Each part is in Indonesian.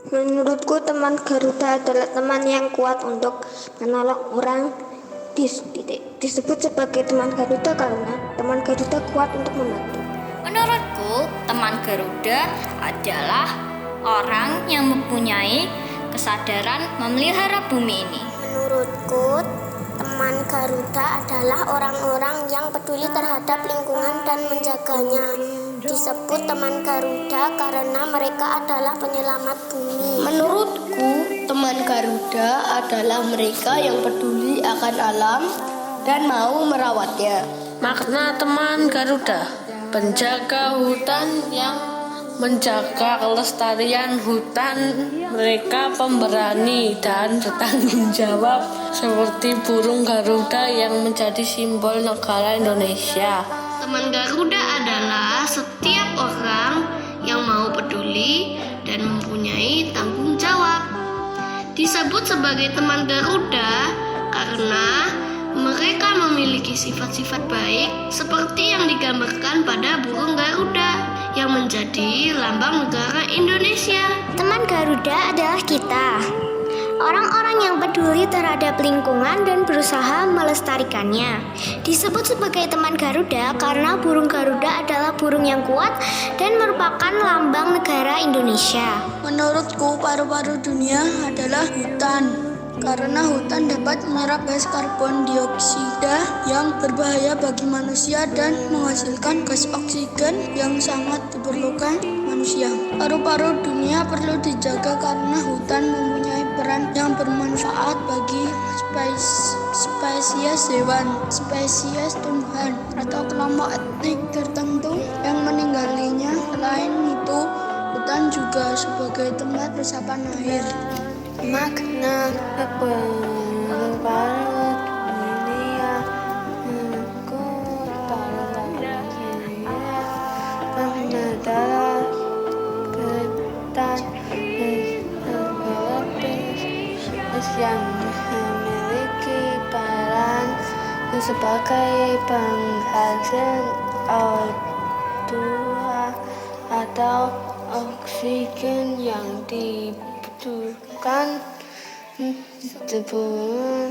Menurutku teman Garuda adalah teman yang kuat untuk menolong orang. Disebut sebagai teman Garuda karena teman Garuda kuat untuk membantu. Menurutku, teman Garuda adalah orang yang mempunyai kesadaran memelihara bumi ini. Menurutku, teman Garuda adalah orang-orang yang peduli terhadap lingkungan dan menjaganya. Disebut teman Garuda karena mereka adalah penyelamat bumi. Menurutku, teman Garuda adalah mereka yang peduli akan alam dan mau merawatnya. Makna teman Garuda, penjaga hutan yang menjaga kelestarian hutan. Mereka pemberani dan bertanggung jawab seperti burung Garuda yang menjadi simbol negara Indonesia. Teman Garuda adalah setiap orang yang mau peduli dan mempunyai tanggung jawab. Disebut sebagai teman Garuda karena mereka memiliki sifat-sifat baik seperti yang digambarkan pada burung Garuda yang menjadi lambang negara Indonesia. Teman Garuda adalah kita, orang-orang yang peduli terhadap lingkungan dan berusaha melestarikannya. Disebut sebagai teman Garuda karena burung Garuda adalah burung yang kuat dan merupakan lambang negara Indonesia. Menurutku, paru-paru dunia adalah hutan. Karena hutan dapat menyerap gas karbon dioksida yang berbahaya bagi manusia dan menghasilkan gas oksigen yang sangat diperlukan manusia. Paru-paru dunia perlu dijaga karena hutan mempunyai peran yang bermanfaat bagi spesies hewan, spesies tumbuhan, atau kelompok etnik tertentu yang meninggalnya. Selain itu, hutan juga sebagai tempat resapan air. Makna paru-paru dunia, adalah hutan yang memiliki peran sebagai penghasil O2 atau oksigen yang dibutuhkan tubuh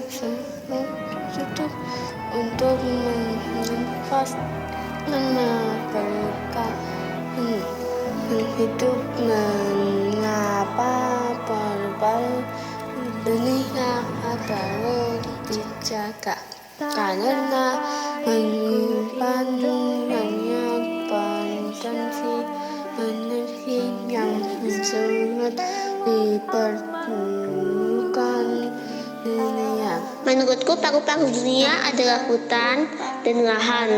untuk menafas memerlukan hidup. Mengapa paru-paru dunia perlu dijaga? Karena menyimpan banyak potensi energi yang sangat diperlukan dunia. Menurutku, paru-paru dunia adalah hutan dan lahan.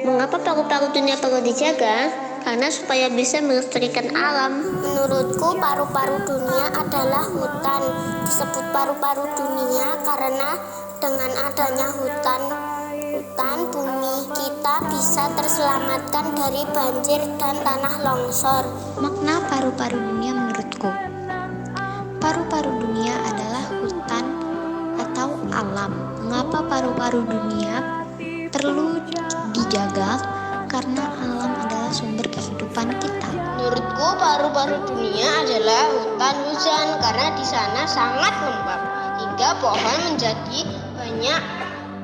Mengapa paru-paru dunia perlu dijaga? Karena supaya bisa melestarikan alam. Menurutku, paru-paru dunia adalah hutan. Disebut paru-paru dunia karena dengan adanya hutan bumi kita bisa terselamatkan dari banjir dan tanah longsor. Makna paru-paru dunia menurutku, paru-paru dunia adalah hutan atau alam. Mengapa paru-paru dunia perlu dijaga? Karena alam adalah sumber kehidupan kita. Menurutku, paru-paru dunia adalah hutan hujan karena di sana sangat lembab hingga pohon menjadi banyak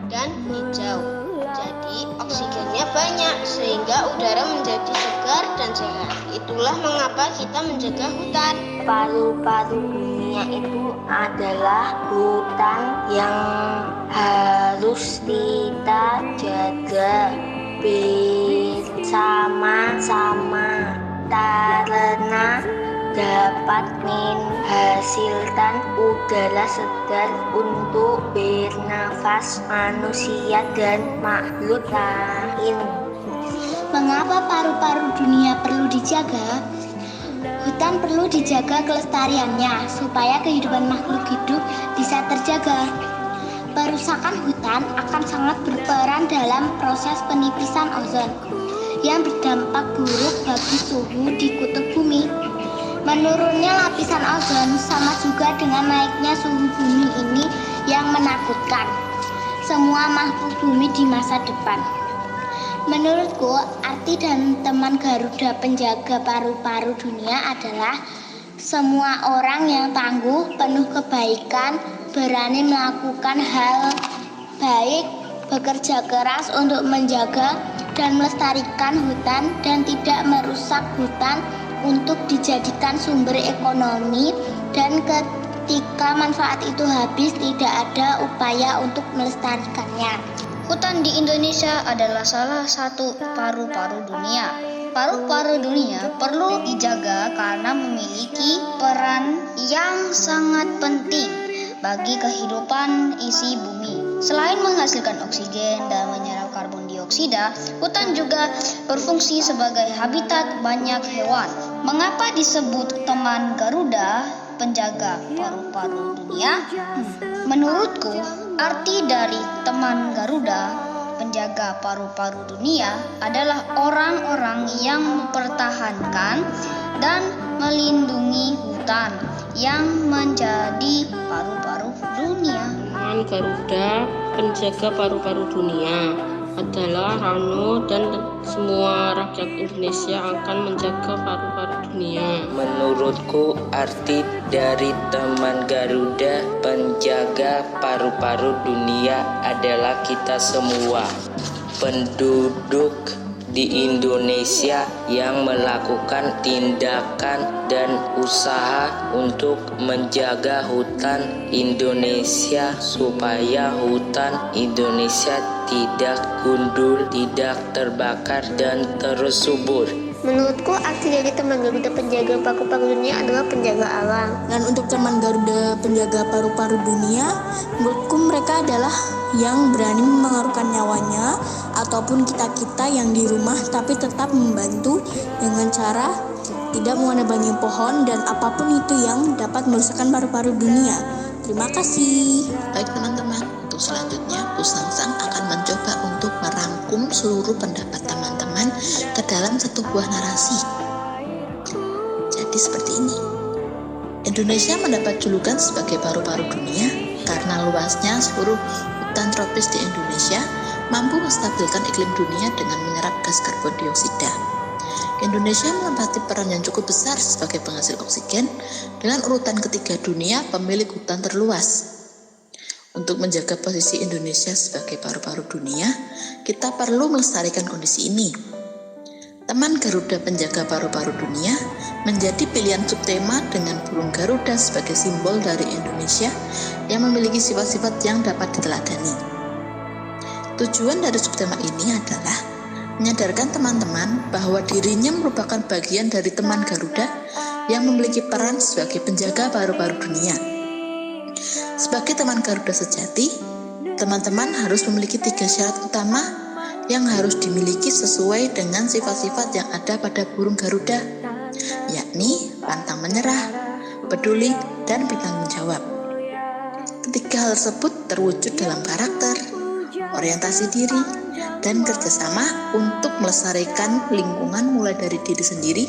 dan hijau. Jadi oksigennya banyak sehingga udara menjadi segar dan sehat. Itulah mengapa kita menjaga hutan. Paru-paru dunia itu adalah hutan yang harus kita jaga bersama-sama karena dapat menghasilkan udara segar untuk bernafas manusia dan makhluk lain. Mengapa paru-paru dunia perlu dijaga? Hutan perlu dijaga kelestariannya supaya kehidupan makhluk hidup bisa terjaga. Perusakan hutan akan sangat berperan dalam proses penipisan ozon yang berdampak buruk bagi suhu di kutub bumi. Menurunnya lapisan ozon sama juga dengan naiknya suhu bumi ini yang menakutkan semua makhluk bumi di masa depan. Menurutku, arti dan teman Garuda penjaga paru-paru dunia adalah semua orang yang tangguh, penuh kebaikan, berani melakukan hal baik, bekerja keras untuk menjaga dan melestarikan hutan dan tidak merusak hutan untuk dijadikan sumber ekonomi, dan ketika manfaat itu habis tidak ada upaya untuk melestarikannya. Hutan di Indonesia adalah salah satu paru-paru dunia. Paru-paru dunia perlu dijaga karena memiliki peran yang sangat penting bagi kehidupan isi bumi. Selain menghasilkan oksigen dan menyerap karbon dioksida, hutan juga berfungsi sebagai habitat banyak hewan. Mengapa disebut teman Garuda, penjaga paru-paru dunia? Menurutku, arti dari teman Garuda, penjaga paru-paru dunia adalah orang-orang yang mempertahankan dan melindungi hutan yang menjadi paru-paru dunia. Teman Garuda, penjaga paru-paru dunia adalah Rano dan semua rakyat Indonesia akan menjaga paru-paru dunia. Menurutku arti dari teman Garuda, penjaga paru-paru dunia adalah kita semua penduduk di Indonesia yang melakukan tindakan dan usaha untuk menjaga hutan Indonesia supaya hutan Indonesia tidak gundul, tidak terbakar dan terus subur. Menurutku arti dari teman Garuda penjaga paru-paru dunia adalah penjaga alam. Dan untuk teman Garuda penjaga paru-paru dunia, menurutku mereka adalah yang berani mengaruhkan nyawanya ataupun kita-kita yang di rumah tapi tetap membantu dengan cara tidak menebangi pohon dan apapun itu yang dapat merusakkan paru-paru dunia. Terima kasih. Baik teman-teman, untuk selanjutnya Pusangsang akan mencoba untuk merangkum seluruh pendapat teman-teman ke dalam satu buah narasi. Jadi seperti ini. Indonesia mendapat julukan sebagai paru-paru dunia karena luasnya seluruh hutan tropis di Indonesia mampu menstabilkan iklim dunia dengan menyerap gas karbon dioksida. Indonesia menempati peran yang cukup besar sebagai penghasil oksigen dengan urutan ketiga dunia pemilik hutan terluas. Untuk menjaga posisi Indonesia sebagai paru-paru dunia, kita perlu melestarikan kondisi ini. Teman Garuda penjaga paru-paru dunia menjadi pilihan subtema dengan burung Garuda sebagai simbol dari Indonesia yang memiliki sifat-sifat yang dapat diteladani. Tujuan dari subtema ini adalah menyadarkan teman-teman bahwa dirinya merupakan bagian dari teman Garuda yang memiliki peran sebagai penjaga paru-paru dunia. Sebagai teman Garuda sejati, teman-teman harus memiliki 3 syarat utama yang harus dimiliki sesuai dengan sifat-sifat yang ada pada burung Garuda, yakni pantang menyerah, peduli, dan bertanggung jawab. Ketiga hal tersebut terwujud dalam karakter, orientasi diri, dan kerjasama untuk melestarikan lingkungan mulai dari diri sendiri,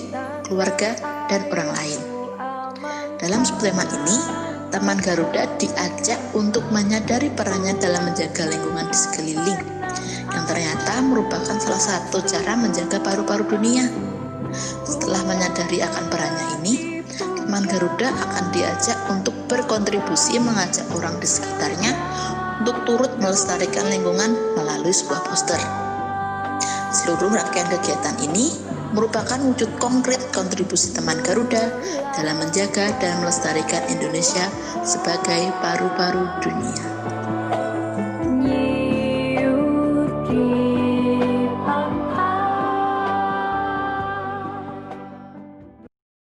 keluarga, dan orang lain. Dalam subtema ini, teman Garuda diajak untuk menyadari perannya dalam menjaga lingkungan di sekeliling, yang ternyata merupakan salah satu cara menjaga paru-paru dunia. Setelah menyadari akan perannya ini, teman Garuda akan diajak untuk berkontribusi mengajak orang di sekitarnya untuk turut melestarikan lingkungan melalui sebuah poster. Seluruh rangkaian kegiatan ini merupakan wujud konkret kontribusi teman Garuda dalam menjaga dan melestarikan Indonesia sebagai paru-paru dunia.